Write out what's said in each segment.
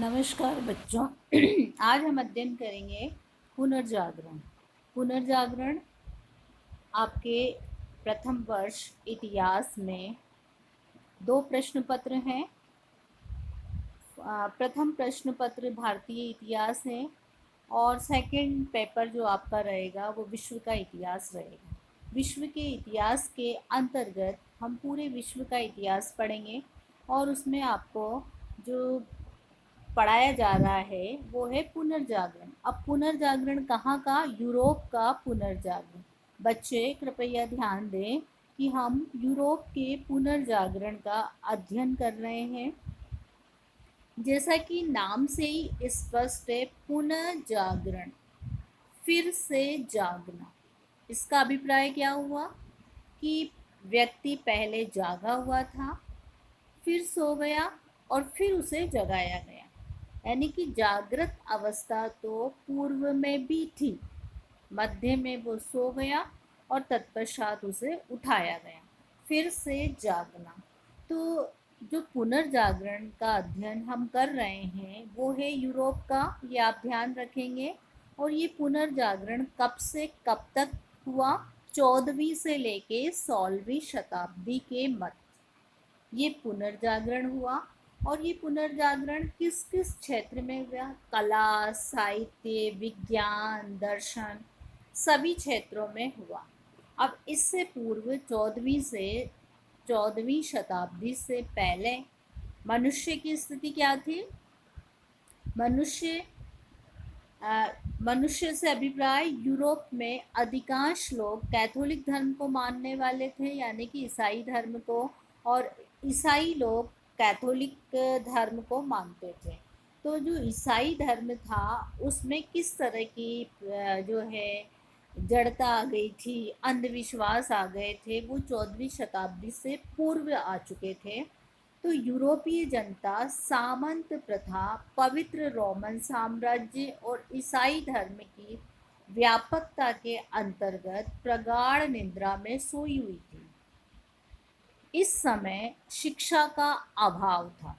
नमस्कार बच्चों। आज हम अध्ययन करेंगे पुनर्जागरण। पुनर्जागरण आपके प्रथम वर्ष इतिहास में 2 प्रश्न पत्र हैं। प्रथम प्रश्न पत्र भारतीय इतिहास है और सेकंड पेपर जो आपका रहेगा वो विश्व का इतिहास रहेगा। विश्व के इतिहास के अंतर्गत हम पूरे विश्व का इतिहास पढ़ेंगे और उसमें आपको जो पढ़ाया जा रहा है वो है पुनर्जागरण। अब पुनर्जागरण कहाँ का? यूरोप का पुनर्जागरण। बच्चे कृपया ध्यान दें कि हम यूरोप के पुनर्जागरण का अध्ययन कर रहे हैं। जैसा कि नाम से ही स्पष्ट है, पुनर्जागरण, फिर से जागना। इसका अभिप्राय क्या हुआ कि व्यक्ति पहले जागा हुआ था, फिर सो गया और फिर उसे जगाया गया। यानी कि जागृत अवस्था तो पूर्व में भी थी, मध्य में वो सो गया और तत्पश्चात उसे उठाया गया। फिर से जागना। तो जो पुनर्जागरण का अध्ययन हम कर रहे हैं वो है यूरोप का, ये आप ध्यान रखेंगे। और ये पुनर्जागरण कब से कब तक हुआ? 14वीं से लेके 16वीं शताब्दी के मध्य ये पुनर्जागरण हुआ। और ये पुनर्जागरण किस किस क्षेत्र में हुआ? कला, साहित्य, विज्ञान, दर्शन, सभी क्षेत्रों में हुआ। अब इससे पूर्व 14वीं शताब्दी से पहले मनुष्य की स्थिति क्या थी? मनुष्य मनुष्य से अभिप्राय यूरोप में अधिकांश लोग कैथोलिक धर्म को मानने वाले थे, यानी कि ईसाई धर्म को, और ईसाई लोग कैथोलिक धर्म को मानते थे। तो जो ईसाई धर्म था उसमें किस तरह की जो है जड़ता आ गई थी, अंधविश्वास आ गए थे, वो 14वीं शताब्दी से पूर्व आ चुके थे। तो यूरोपीय जनता सामंत प्रथा, पवित्र रोमन साम्राज्य और ईसाई धर्म की व्यापकता के अंतर्गत प्रगाढ़ निद्रा में सोई हुई थी। इस समय शिक्षा का अभाव था।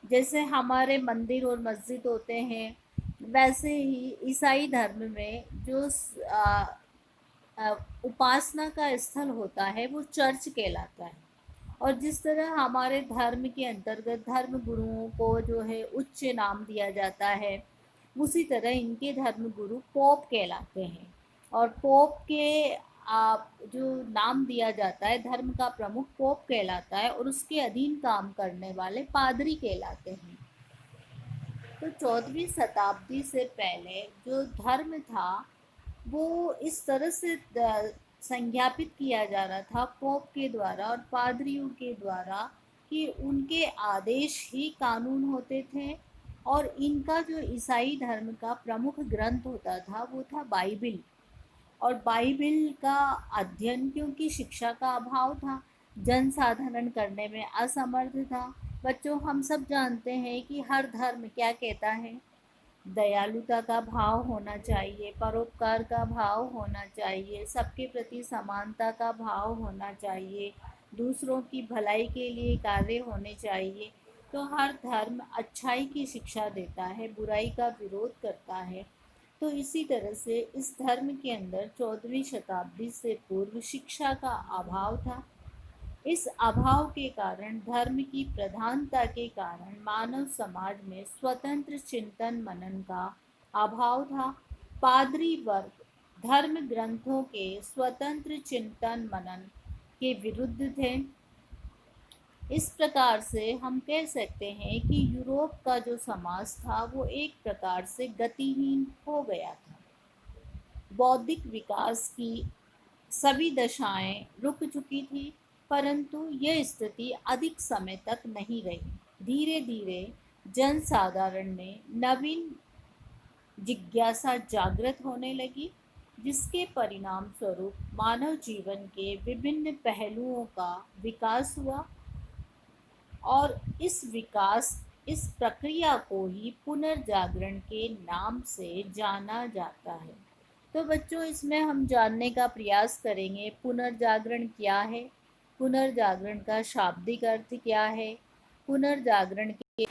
जैसे हमारे मंदिर और मस्जिद होते हैं, वैसे ही ईसाई धर्म में जो उपासना का स्थल होता है वो चर्च कहलाता है। और जिस तरह हमारे धर्म के अंतर्गत धर्म गुरुओं को जो है उच्च नाम दिया जाता है, उसी तरह इनके धर्म गुरु पोप कहलाते हैं। और पोप के जो नाम दिया जाता है, धर्म का प्रमुख पोप कहलाता है और उसके अधीन काम करने वाले पादरी कहलाते हैं। तो 14वीं शताब्दी से पहले जो धर्म था वो इस तरह से संज्ञापित किया जा रहा था पोप के द्वारा और पादरियों के द्वारा कि उनके आदेश ही कानून होते थे। और इनका जो ईसाई धर्म का प्रमुख ग्रंथ होता था वो था बाइबिल। और बाइबिल का अध्ययन, क्योंकि शिक्षा का अभाव था, जन साधारण करने में असमर्थ था। बच्चों, हम सब जानते हैं कि हर धर्म क्या कहता है? दयालुता का भाव होना चाहिए, परोपकार का भाव होना चाहिए, सबके प्रति समानता का भाव होना चाहिए, दूसरों की भलाई के लिए कार्य होने चाहिए। तो हर धर्म अच्छाई की शिक्षा देता है, बुराई का विरोध करता है। तो इसी तरह से इस धर्म के अंदर 14वीं शताब्दी से पूर्व शिक्षा का अभाव था। इस अभाव के कारण, धर्म की प्रधानता के कारण मानव समाज में स्वतंत्र चिंतन मनन का अभाव था। पादरी वर्ग धर्म ग्रंथों के स्वतंत्र चिंतन मनन के विरुद्ध थे। इस प्रकार से हम कह सकते हैं कि यूरोप का जो समाज था वो एक प्रकार से गतिहीन हो गया था। बौद्धिक विकास की सभी दशाएं रुक चुकी थी, परंतु यह स्थिति अधिक समय तक नहीं रही। धीरे धीरे जन साधारण में नवीन जिज्ञासा जागृत होने लगी, जिसके परिणाम स्वरूप मानव जीवन के विभिन्न पहलुओं का विकास हुआ। और इस प्रक्रिया को ही पुनर्जागरण के नाम से जाना जाता है। तो बच्चों, इसमें हम जानने का प्रयास करेंगे पुनर्जागरण क्या है, पुनर्जागरण का शाब्दिक अर्थ क्या है, पुनर्जागरण के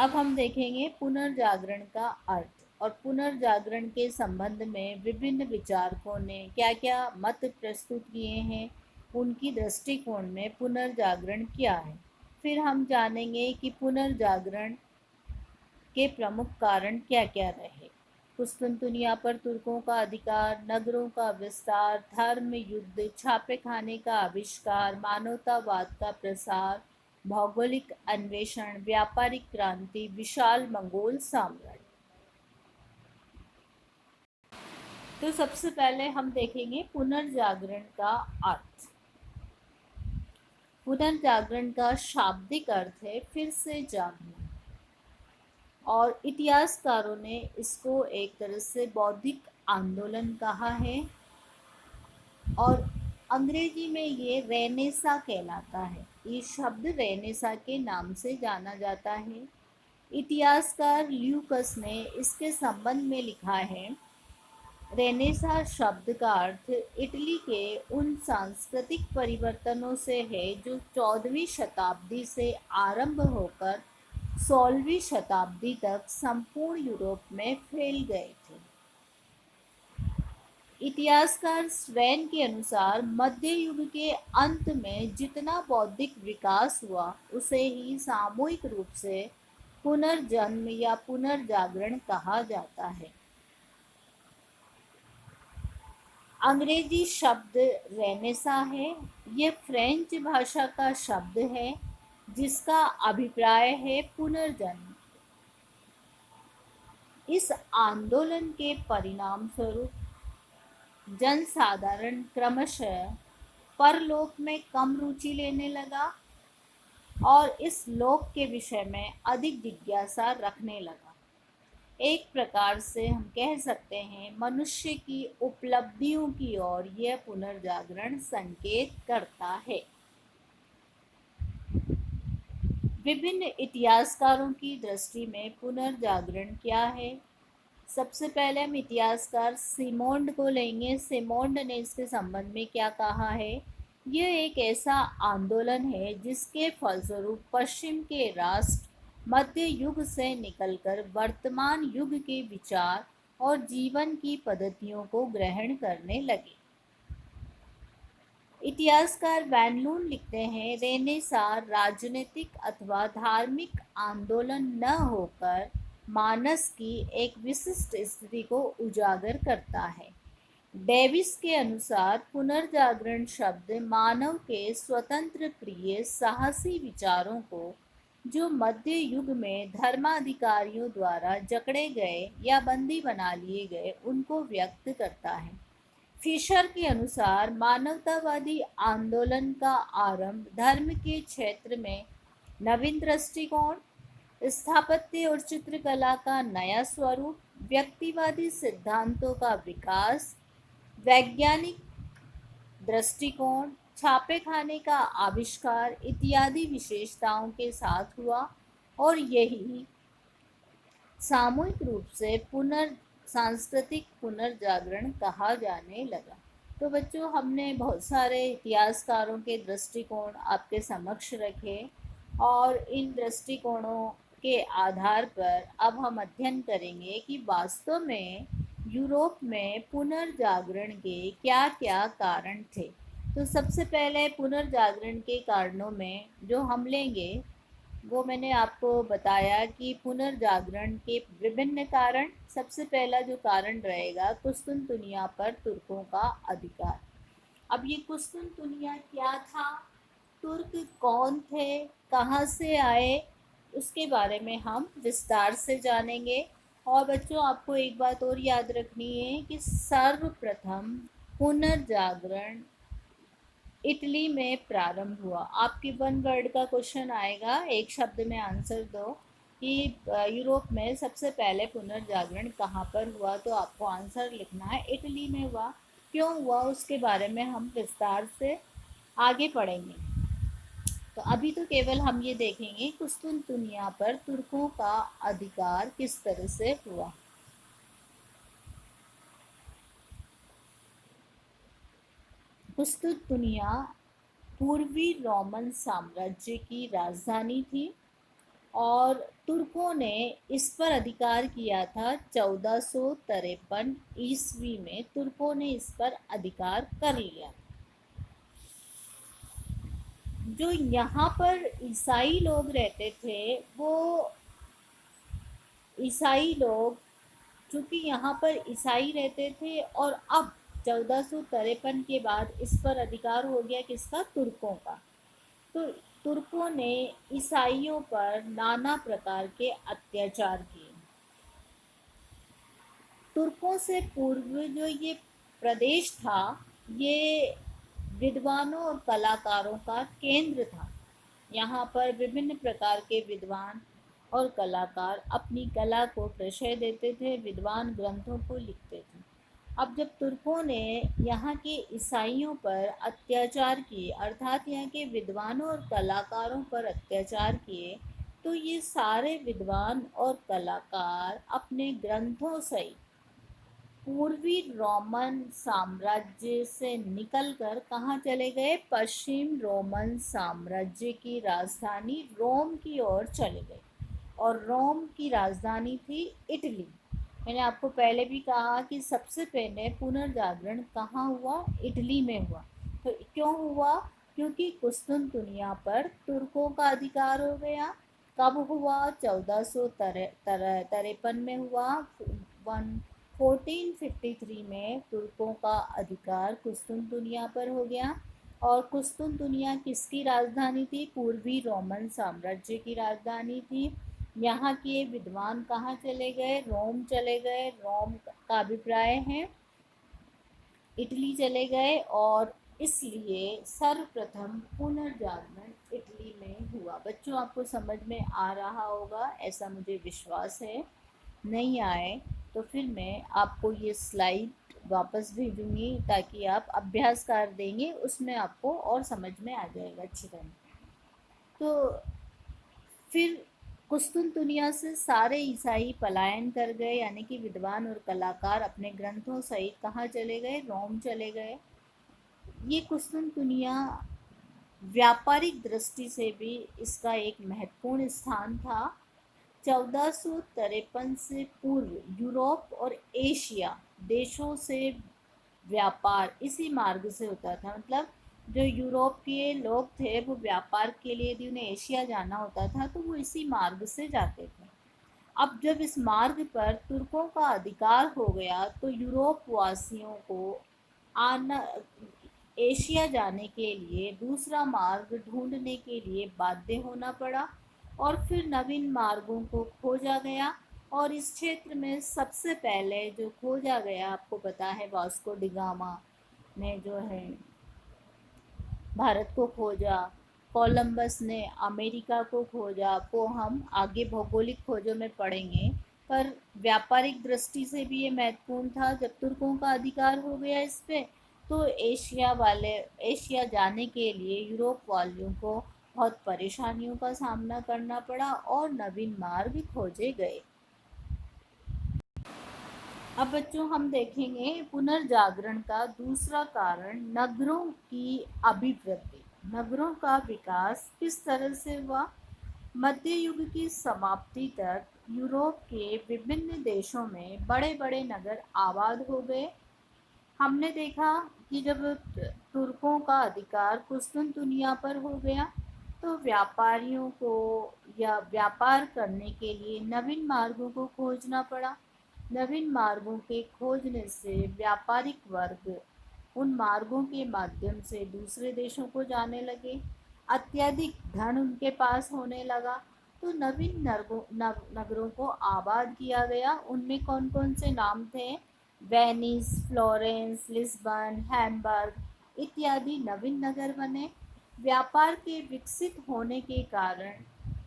अब हम देखेंगे पुनर्जागरण का अर्थ और पुनर्जागरण के संबंध में विभिन्न विचारकों ने क्या क्या मत प्रस्तुत किए हैं, उनकी दृष्टिकोण में पुनर्जागरण क्या है। फिर हम जानेंगे कि पुनर्जागरण के प्रमुख कारण क्या क्या रहे। कुस्तुनतुनिया पर तुर्कों का अधिकार, नगरों का विस्तार, धर्म युद्ध, छापे खाने का आविष्कार, मानवतावाद का प्रसार, भौगोलिक अन्वेषण, व्यापारिक क्रांति, विशाल मंगोल साम्राज्य। तो सबसे पहले हम देखेंगे पुनर्जागरण का अर्थ। पुनर्जागरण का शाब्दिक अर्थ है फिर से जागना, और इतिहासकारों ने इसको एक तरह से बौद्धिक आंदोलन कहा है, और अंग्रेजी में ये रेनेसा कहलाता है। ये शब्द रेनेसा के नाम से जाना जाता है। इतिहासकार ल्यूकस ने इसके संबंध में लिखा है, रेनेसा शब्द का अर्थ इटली के उन सांस्कृतिक परिवर्तनों से है जो 14वीं शताब्दी से आरंभ होकर 16वीं शताब्दी तक संपूर्ण यूरोप में फैल गए थे। इतिहासकार स्वेन के अनुसार मध्य युग के अंत में जितना बौद्धिक विकास हुआ उसे ही सामूहिक रूप से पुनर्जन्म या पुनर्जागरण कहा जाता है। अंग्रेजी शब्द रेनेसा है। यह फ्रेंच भाषा का शब्द है जिसका अभिप्राय है पुनर्जन्म। इस आंदोलन के परिणाम स्वरूप जनसाधारण क्रमशः परलोक में कम रुचि लेने लगा और इस लोक के विषय में अधिक जिज्ञासा रखने लगा। एक प्रकार से हम कह सकते हैं मनुष्य की उपलब्धियों की ओर यह पुनर्जागरण संकेत करता है। विभिन्न इतिहासकारों की दृष्टि में पुनर्जागरण क्या है। सबसे पहले हम इतिहासकार सिमोंड को लेंगे। सिमोंड ने इसके संबंध में क्या कहा है। यह एक ऐसा आंदोलन है जिसके फलस्वरूप पश्चिम के राष्ट्र मध्य युग से निकलकर वर्तमान युग के विचार और जीवन की पद्धतियों को ग्रहण करने लगे। इतिहासकार वैन लून लिखते हैं, रेनेसां राजनीतिक अथवा धार्मिक आंदोलन न होकर मानस की एक विशिष्ट स्थिति को उजागर करता है। डेविस के अनुसार पुनर्जागरण शब्द मानव के स्वतंत्र प्रिय साहसी विचारों को जो मध्य युग में धर्माधिकारियों द्वारा जकड़े गए या बंदी बना लिए गए उनको व्यक्त करता है। फिशर के अनुसार मानवतावादी आंदोलन का आरंभ धर्म के क्षेत्र में नवीन दृष्टिकोण, स्थापत्य और चित्रकला का नया स्वरूप, व्यक्तिवादी सिद्धांतों का विकास, वैज्ञानिक दृष्टिकोण, छापे खाने का आविष्कार इत्यादि विशेषताओं के साथ हुआ, और यही सामूहिक रूप से सांस्कृतिक पुनर्जागरण कहा जाने लगा। तो बच्चों, हमने बहुत सारे इतिहासकारों के दृष्टिकोण आपके समक्ष रखे, और इन दृष्टिकोणों के आधार पर अब हम अध्ययन करेंगे कि वास्तव में यूरोप में पुनर्जागरण के क्या क्या कारण थे। तो सबसे पहले पुनर्जागरण के कारणों में जो हम लेंगे वो मैंने आपको बताया कि पुनर्जागरण के विभिन्न कारण। सबसे पहला जो कारण रहेगा कुस्तुनतुनिया पर तुर्कों का अधिकार। अब ये कुस्तुनतुनिया क्या था, तुर्क कौन थे, कहाँ से आए, उसके बारे में हम विस्तार से जानेंगे। और बच्चों, आपको एक बात और याद रखनी है कि सर्वप्रथम पुनर्जागरण इटली में प्रारंभ हुआ। आपकी वन वर्ड का क्वेश्चन आएगा, एक शब्द में आंसर दो कि यूरोप में सबसे पहले पुनर्जागरण कहाँ पर हुआ। तो आपको आंसर लिखना है इटली में हुआ। क्यों हुआ उसके बारे में हम विस्तार से आगे पढ़ेंगे। तो अभी तो केवल हम ये देखेंगे कुस्तुनतुनिया पर तुर्कों का अधिकार किस तरह से हुआ। कुस्तुनतुनिया पूर्वी रोमन साम्राज्य की राजधानी थी। और तुर्कों ने इस पर अधिकार किया था 1453 ईस्वी में। तुर्कों ने इस पर अधिकार कर लिया। जो यहाँ पर ईसाई लोग रहते थे, वो ईसाई लोग, चूँकि यहाँ पर ईसाई रहते थे, और अब 1453 के बाद इस पर अधिकार हो गया किसका? तुर्कों का। तो तुर्कों ने ईसाइयों पर नाना प्रकार के अत्याचार किए। तुर्कों से पूर्व जो ये प्रदेश था, ये विद्वानों और कलाकारों का केंद्र था। यहाँ पर विभिन्न प्रकार के विद्वान और कलाकार अपनी कला को प्रशय देते थे, विद्वान ग्रंथों को लिखते थे। अब जब तुर्कों ने यहाँ के ईसाइयों पर अत्याचार किए, अर्थात यहाँ के विद्वानों और कलाकारों पर अत्याचार किए, तो ये सारे विद्वान और कलाकार अपने ग्रंथों सहित पूर्वी रोमन साम्राज्य से निकलकर कहाँ चले गए? पश्चिम रोमन साम्राज्य की राजधानी रोम की ओर चले गए। और रोम की राजधानी थी इटली। मैंने आपको पहले भी कहा कि सबसे पहले पुनर्जागरण कहाँ हुआ? इटली में हुआ। तो क्यों हुआ? क्योंकि कुस्तुनतुनिया पर तुर्कों का अधिकार हो गया। कब हुआ? 1453 में हुआ। 1453 में तुर्कों का अधिकार कुस्तुनतुनिया पर हो गया। और कुस्तुनतुनिया किसकी राजधानी थी? पूर्वी रोमन साम्राज्य की राजधानी थी। यहाँ के विद्वान कहाँ चले गए? रोम चले गए। रोम का अभिप्राय है इटली चले गए। और इसलिए सर्वप्रथम पुनर्जागरण इटली में हुआ। बच्चों, आपको समझ में आ रहा होगा, ऐसा मुझे विश्वास है। नहीं आए तो फिर मैं आपको ये स्लाइड वापस भेजूँगी, ताकि आप अभ्यास कर देंगे, उसमें आपको और समझ में आ जाएगा अच्छी तरह। तो फिर कुस्तुनतुनिया से सारे ईसाई पलायन कर गए, यानी कि विद्वान और कलाकार अपने ग्रंथों सहित कहाँ चले गए? रोम चले गए। ये कुस्तुनतुनिया व्यापारिक दृष्टि से भी इसका एक महत्वपूर्ण स्थान था। 1453 से पूर्व यूरोप और एशिया देशों से व्यापार इसी मार्ग से होता था। मतलब जो यूरोप के लोग थे, वो व्यापार के लिए यदि उन्हें एशिया जाना होता था, तो वो इसी मार्ग से जाते थे। अब जब इस मार्ग पर तुर्कों का अधिकार हो गया, तो यूरोप वासियों को आना एशिया जाने के लिए दूसरा मार्ग ढूंढने के लिए बाध्य होना पड़ा। और फिर नवीन मार्गों को खोजा गया। और इस क्षेत्र में सबसे पहले जो खोजा गया, आपको पता है, वास्को डिगामा ने जो है भारत को खोजा। कोलंबस ने अमेरिका को खोजा। वो हम आगे भौगोलिक खोजों में पढ़ेंगे। पर व्यापारिक दृष्टि से भी ये महत्वपूर्ण था। जब तुर्कों का अधिकार हो गया इस पे, तो एशिया जाने के लिए यूरोप वालियों को बहुत परेशानियों का सामना करना पड़ा और नवीन मार्ग खोजे गए। अब बच्चों, हम देखेंगे पुनर्जागरण का दूसरा कारण नगरों की अभिवृद्धि। नगरों का विकास किस तरह से हुआ? मध्य युग की समाप्ति तक यूरोप के विभिन्न देशों में बड़े बड़े नगर आबाद हो गए। हमने देखा कि जब तुर्कों का अधिकार कुस्तुनतुनिया पर हो गया, तो व्यापारियों को या व्यापार करने के लिए नवीन मार्गों को खोजना पड़ा। नवीन मार्गों के खोजने से व्यापारिक वर्ग उन मार्गों के माध्यम से दूसरे देशों को जाने लगे। अत्यधिक धन उनके पास होने लगा, तो नवीन नगरों को आबाद किया गया। उनमें कौन कौन से नाम थे? वेनिस, फ्लोरेंस, लिस्बन, हैम्बर्ग इत्यादि नवीन नगर बने। व्यापार के विकसित होने के कारण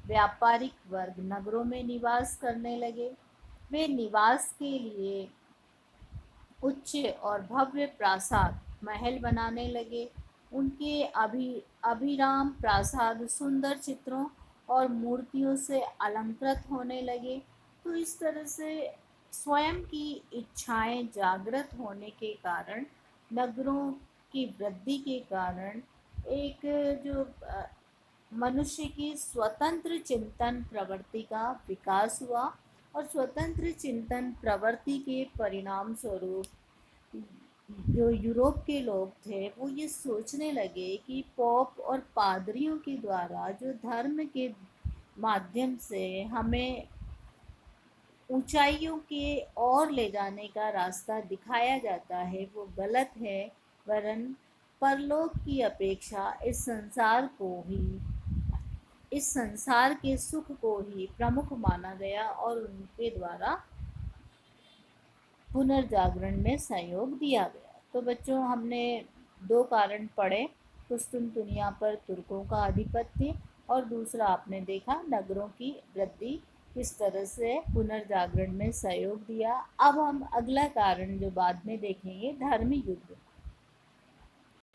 व्यापारिक वर्ग नगरों में निवास करने लगे। वे निवास के लिए उच्च और भव्य प्रासाद महल बनाने लगे। उनके अभिराम प्रासाद सुंदर चित्रों और मूर्तियों से अलंकृत होने लगे। तो इस तरह से स्वयं की इच्छाएं जागृत होने के कारण, नगरों की वृद्धि के कारण, एक जो मनुष्य की स्वतंत्र चिंतन प्रवृत्ति का विकास हुआ और स्वतंत्र चिंतन प्रवृत्ति के परिणाम स्वरूप जो यूरोप के लोग थे वो ये सोचने लगे कि पोप और पादरियों के द्वारा जो धर्म के माध्यम से हमें ऊंचाइयों के ओर ले जाने का रास्ता दिखाया जाता है वो गलत है, वरन परलोक की अपेक्षा इस संसार के सुख को ही प्रमुख माना गया और उनके द्वारा पुनर्जागरण में सहयोग दिया गया। तो बच्चों, हमने दो कारण पढ़े, कुस्तुनतुनिया पर तुर्कों का आधिपत्य और दूसरा आपने देखा नगरों की वृद्धि किस तरह से पुनर्जागरण में सहयोग दिया। अब हम अगला कारण जो बाद में देखेंगे, धर्म युद्ध।